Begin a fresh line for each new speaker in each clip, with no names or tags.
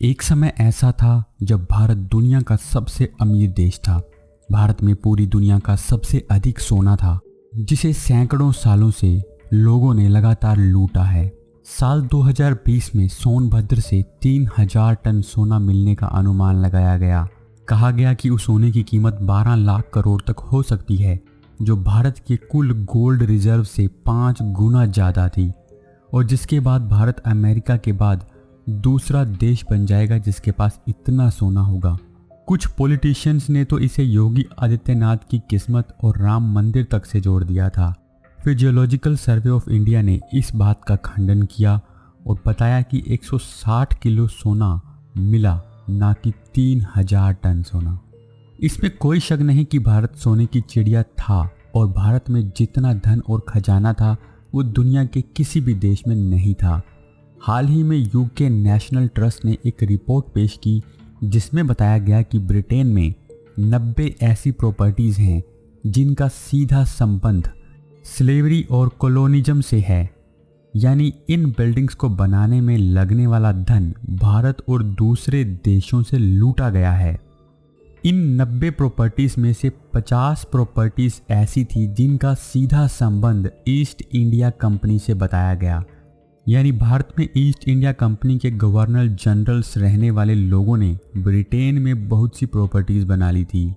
एक समय ऐसा था जब भारत दुनिया का सबसे अमीर देश था। भारत में पूरी दुनिया का सबसे अधिक सोना था, जिसे सैकड़ों सालों से लोगों ने लगातार लूटा है। साल 2020 में सोनभद्र से 3000 टन सोना मिलने का अनुमान लगाया गया। कहा गया कि उस सोने की कीमत 12 लाख करोड़ तक हो सकती है, जो भारत के कुल गोल्ड रिजर्व से 5 गुना ज़्यादा थी, और जिसके बाद भारत अमेरिका के बाद दूसरा देश बन जाएगा जिसके पास इतना सोना होगा। कुछ पॉलिटिशियंस ने तो इसे योगी आदित्यनाथ की किस्मत और राम मंदिर तक से जोड़ दिया था। फिर जियोलॉजिकल सर्वे ऑफ इंडिया ने इस बात का खंडन किया और बताया कि 160 किलो सोना मिला, ना कि 3000 टन सोना। इसमें कोई शक नहीं कि भारत सोने की चिड़िया था, और भारत में जितना धन और खजाना था वो दुनिया के किसी भी देश में नहीं था। हाल ही में यूके नेशनल ट्रस्ट ने एक रिपोर्ट पेश की जिसमें बताया गया कि ब्रिटेन में 90 ऐसी प्रॉपर्टीज़ हैं जिनका सीधा संबंध स्लेवरी और कॉलोनिज्म से है। यानी इन बिल्डिंग्स को बनाने में लगने वाला धन भारत और दूसरे देशों से लूटा गया है। इन 90 प्रॉपर्टीज़ में से 50 प्रॉपर्टीज़ ऐसी थी जिनका सीधा संबंध ईस्ट इंडिया कंपनी से बताया गया। यानी भारत में ईस्ट इंडिया कंपनी के गवर्नर जनरल्स रहने वाले लोगों ने ब्रिटेन में बहुत सी प्रॉपर्टीज़ बना ली थी।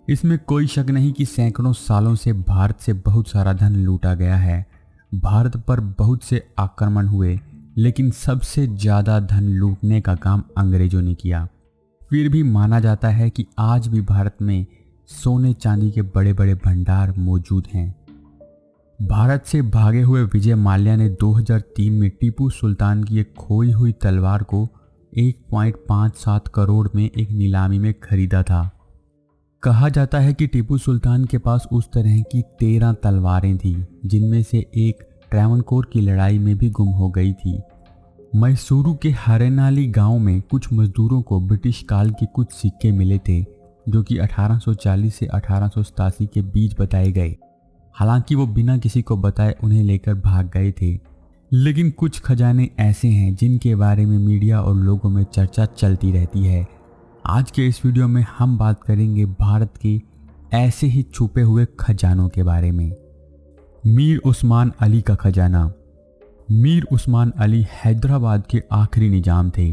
इसमें कोई शक नहीं कि सैकड़ों सालों से भारत से बहुत सारा धन लूटा गया है। भारत पर बहुत से आक्रमण हुए, लेकिन सबसे ज़्यादा धन लूटने का काम अंग्रेज़ों ने किया। फिर भी माना जाता है कि आज भी भारत में सोने चांदी के बड़े बड़े भंडार मौजूद हैं। भारत से भागे हुए विजय माल्या ने 2003 में टीपू सुल्तान की एक खोई हुई तलवार को 1.57 करोड़ में एक नीलामी में खरीदा था। कहा जाता है कि टीपू सुल्तान के पास उस तरह की 13 तलवारें थीं, जिनमें से एक ट्रैवनकोर की लड़ाई में भी गुम हो गई थी। मैसूरू के हरेनाली गांव में कुछ मजदूरों को ब्रिटिश काल के कुछ सिक्के मिले थे, जो कि 1840 से 1887 के बीच बताए गए। हालांकि वो बिना किसी को बताए उन्हें लेकर भाग गए थे। लेकिन कुछ खजाने ऐसे हैं जिनके बारे में मीडिया और लोगों में चर्चा चलती रहती है। आज के इस वीडियो में हम बात करेंगे भारत के ऐसे ही छुपे हुए खजानों के बारे में। मीर उस्मान अली का खजाना। मीर उस्मान अली हैदराबाद के आखिरी निजाम थे।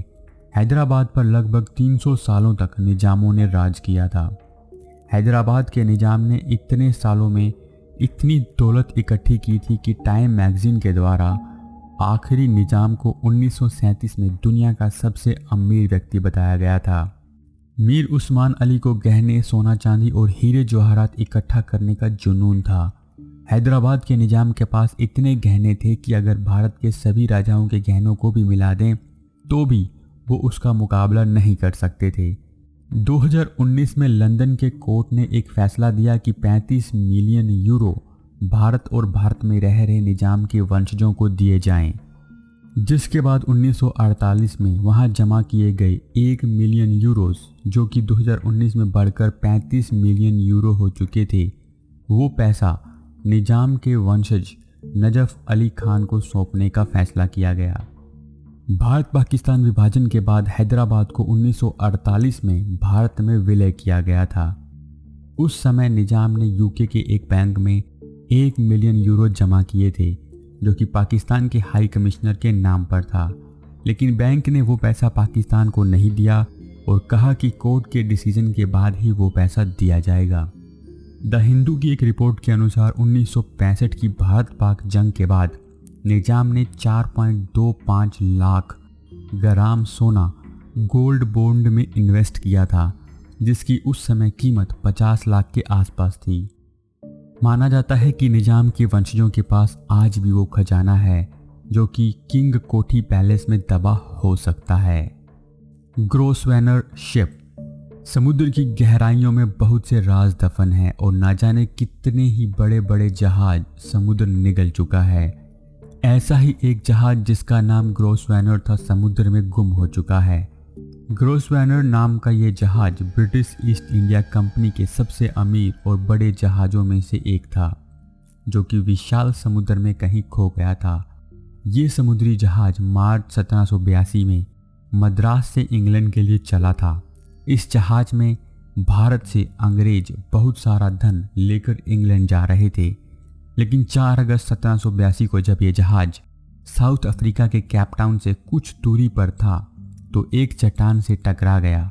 हैदराबाद पर लगभग 300 सालों तक निजामों ने राज किया था। हैदराबाद के निजाम ने इतने सालों में इतनी दौलत इकट्ठी की थी कि टाइम मैगजीन के द्वारा आखिरी निजाम को 1937 में दुनिया का सबसे अमीर व्यक्ति बताया गया था। मीर उस्मान अली को गहने, सोना चांदी और हीरे जवाहरात इकट्ठा करने का जुनून था। हैदराबाद के निजाम के पास इतने गहने थे कि अगर भारत के सभी राजाओं के गहनों को भी मिला दें तो भी वो उसका मुकाबला नहीं कर सकते थे। 2019 में लंदन के कोर्ट ने एक फैसला दिया कि 35 मिलियन यूरो भारत और भारत में रह रहे निजाम के वंशजों को दिए जाएं, जिसके बाद 1948 में वहां जमा किए गए 1 मिलियन यूरोस, जो कि 2019 में बढ़कर 35 मिलियन यूरो हो चुके थे, वो पैसा निजाम के वंशज नजफ अली खान को सौंपने का फैसला किया गया। भारत पाकिस्तान विभाजन के बाद हैदराबाद को 1948 में भारत में विलय किया गया था। उस समय निजाम ने यूके के एक बैंक में 1 मिलियन यूरो जमा किए थे, जो कि पाकिस्तान के हाई कमिश्नर के नाम पर था। लेकिन बैंक ने वो पैसा पाकिस्तान को नहीं दिया और कहा कि कोर्ट के डिसीजन के बाद ही वो पैसा दिया जाएगा। द हिंदू की एक रिपोर्ट के अनुसार 1965 की भारत पाक जंग के बाद निजाम ने 4.25 लाख ग्राम सोना गोल्ड बॉन्ड में इन्वेस्ट किया था, जिसकी उस समय कीमत 50 लाख के आसपास थी। माना जाता है कि निजाम के वंशजों के पास आज भी वो खजाना है जो कि किंग कोठी पैलेस में दबा हो सकता है। ग्रोसवेनर शिप। समुद्र की गहराइयों में बहुत से राज दफन हैं और ना जाने कितने ही बड़े बड़े जहाज समुद्र निगल चुका है। ऐसा ही एक जहाज जिसका नाम ग्रोसवेनर था समुद्र में गुम हो चुका है। ग्रोसवेनर नाम का ये जहाज ब्रिटिश ईस्ट इंडिया कंपनी के सबसे अमीर और बड़े जहाज़ों में से एक था, जो कि विशाल समुद्र में कहीं खो गया था। ये समुद्री जहाज मार्च 1782 में मद्रास से इंग्लैंड के लिए चला था। इस जहाज में भारत से अंग्रेज बहुत सारा धन लेकर इंग्लैंड जा रहे थे, लेकिन 4 अगस्त 1782 को जब ये जहाज साउथ अफ्रीका के केप टाउन से कुछ दूरी पर था तो एक चट्टान से टकरा गया,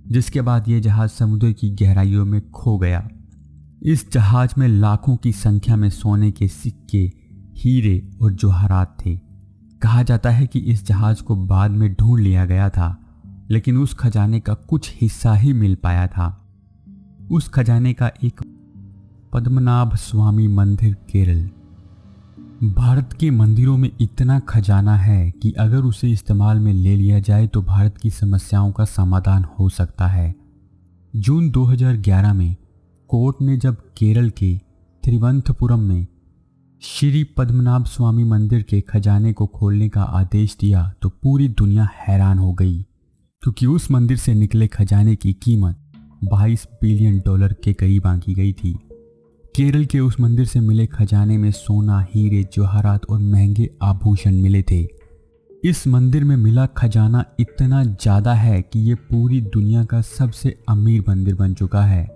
जिसके बाद ये जहाज समुद्र की गहराइयों में खो गया। इस जहाज में लाखों की संख्या में सोने के सिक्के, हीरे और जवाहरात थे। कहा जाता है कि इस जहाज को बाद में ढूंढ लिया गया था, लेकिन उस खजाने का कुछ हिस्सा ही मिल पाया था। उस खजाने का एक पद्मनाभ स्वामी मंदिर केरल। भारत के मंदिरों में इतना खजाना है कि अगर उसे इस्तेमाल में ले लिया जाए तो भारत की समस्याओं का समाधान हो सकता है। जून 2011 में कोर्ट ने जब केरल के तिरुवनंतपुरम में श्री पद्मनाभ स्वामी मंदिर के खजाने को खोलने का आदेश दिया तो पूरी दुनिया हैरान हो गई, क्योंकि उस मंदिर से निकले खजाने की कीमत $22 बिलियन के करीब आंकी गई थी। केरल के उस मंदिर से मिले खजाने में सोना, हीरे, जवाहरात और महंगे आभूषण मिले थे। इस मंदिर में मिला खजाना इतना ज़्यादा है कि ये पूरी दुनिया का सबसे अमीर मंदिर बन चुका है।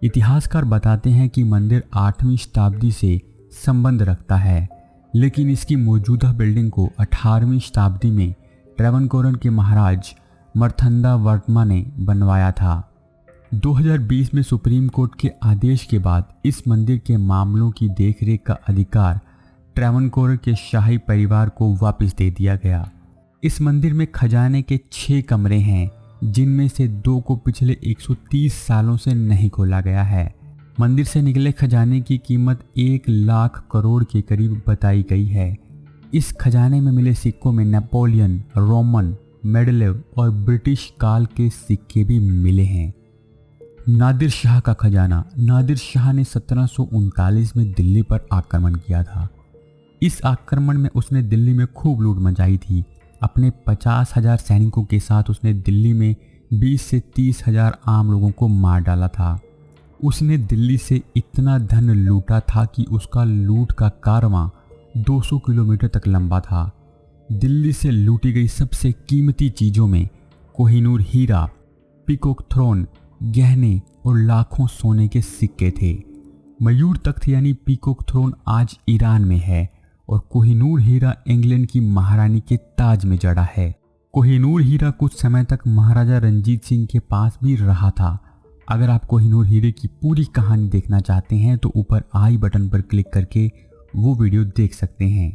इतिहासकार बताते हैं कि मंदिर 8वीं शताब्दी से संबंध रखता है, लेकिन इसकी मौजूदा बिल्डिंग को 18वीं शताब्दी में ट्रेवनकोर के महाराज मर्तंडा वर्मा ने बनवाया था। 2020 में सुप्रीम कोर्ट के आदेश के बाद इस मंदिर के मामलों की देखरेख का अधिकार ट्रेवनकोर के शाही परिवार को वापस दे दिया गया। इस मंदिर में खजाने के 6 कमरे हैं, जिनमें से 2 को पिछले 130 सालों से नहीं खोला गया है। मंदिर से निकले खजाने की कीमत 1 लाख करोड़ के करीब बताई गई है। इस खजाने में मिले सिक्कों में नेपोलियन, रोमन, मेडलेव और ब्रिटिश काल के सिक्के भी मिले हैं। नादिर शाह का खजाना। नादिर शाह ने 1739 में दिल्ली पर आक्रमण किया था। इस आक्रमण में उसने दिल्ली में खूब लूट मचाई थी। अपने 50,000 सैनिकों के साथ उसने दिल्ली में 20 से 30,000 आम लोगों को मार डाला था। उसने दिल्ली से इतना धन लूटा था कि उसका लूट का कारवां 200 किलोमीटर तक लंबा था। दिल्ली से लूटी गई सबसे कीमती चीज़ों में कोहिनूर हीरा, पीकॉक थ्रोन, गहने और लाखों सोने के सिक्के थे। मयूर तख्त यानी पीकॉक थ्रोन आज ईरान में है और कोहिनूर हीरा इंग्लैंड की महारानी के ताज में जड़ा है। कोहिनूर हीरा कुछ समय तक महाराजा रंजीत सिंह के पास भी रहा था। अगर आप कोहिनूर हीरे की पूरी कहानी देखना चाहते हैं तो ऊपर आई बटन पर क्लिक करके वो वीडियो देख सकते हैं।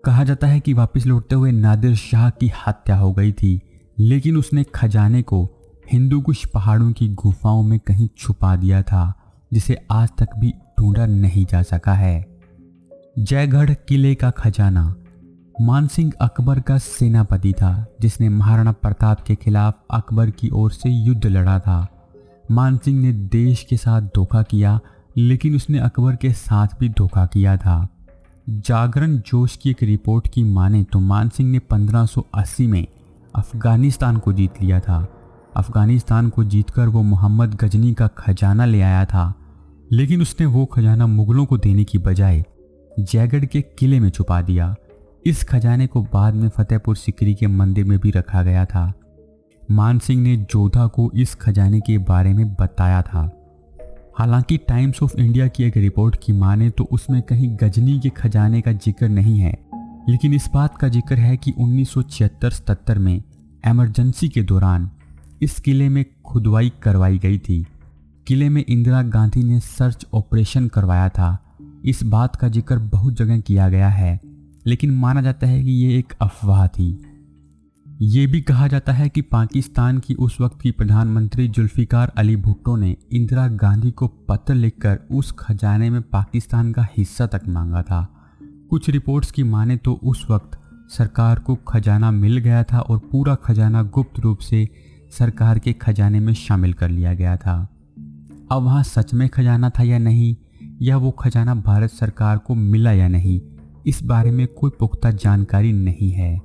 कहा जाता है कि वापस लौटते हुए नादिर शाह की हत्या हो गई थी, लेकिन उसने खजाने को हिंदुकुश पहाड़ों की गुफाओं में कहीं छुपा दिया था, जिसे आज तक भी ढूंढा नहीं जा सका है। जयगढ़ किले का खजाना। मानसिंह अकबर का सेनापति था, जिसने महाराणा प्रताप के खिलाफ अकबर की ओर से युद्ध लड़ा था। मानसिंह ने देश के साथ धोखा किया, लेकिन उसने अकबर के साथ भी धोखा किया था। जागरण जोश की एक रिपोर्ट की माने तो मानसिंह ने 1580 में अफगानिस्तान को जीत लिया था। अफगानिस्तान को जीतकर वो मोहम्मद गजनी का खजाना ले आया था, लेकिन उसने वो खजाना मुगलों को देने की बजाय जयगढ़ के किले में छुपा दिया। इस खजाने को बाद में फतेहपुर सिकरी के मंदिर में भी रखा गया था। मानसिंह ने जोधा को इस खजाने के बारे में बताया था। हालांकि टाइम्स ऑफ इंडिया की एक रिपोर्ट की माने तो उसमें कहीं गजनी के खजाने का जिक्र नहीं है, लेकिन इस बात का जिक्र है कि 1976-77 में इमरजेंसी के दौरान इस किले में खुदवाई करवाई गई थी। किले में इंदिरा गांधी ने सर्च ऑपरेशन करवाया था। इस बात का जिक्र बहुत जगह किया गया है, लेकिन माना जाता है कि ये एक अफवाह थी। ये भी कहा जाता है कि पाकिस्तान की उस वक्त की प्रधानमंत्री जुल्फिकार अली भुट्टो ने इंदिरा गांधी को पत्र लिखकर उस खजाने में पाकिस्तान का हिस्सा तक मांगा था। कुछ रिपोर्ट्स की माने तो उस वक्त सरकार को खजाना मिल गया था और पूरा खजाना गुप्त रूप से सरकार के खजाने में शामिल कर लिया गया था। अब वहाँ सच में खजाना था या नहीं, या वो खजाना भारत सरकार को मिला या नहीं, इस बारे में कोई पुख्ता जानकारी नहीं है।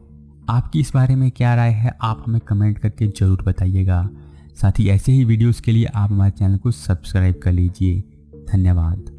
आपकी इस बारे में क्या राय है, आप हमें कमेंट करके ज़रूर बताइएगा। साथ ही ऐसे ही वीडियोस के लिए आप हमारे चैनल को सब्सक्राइब कर लीजिए। धन्यवाद।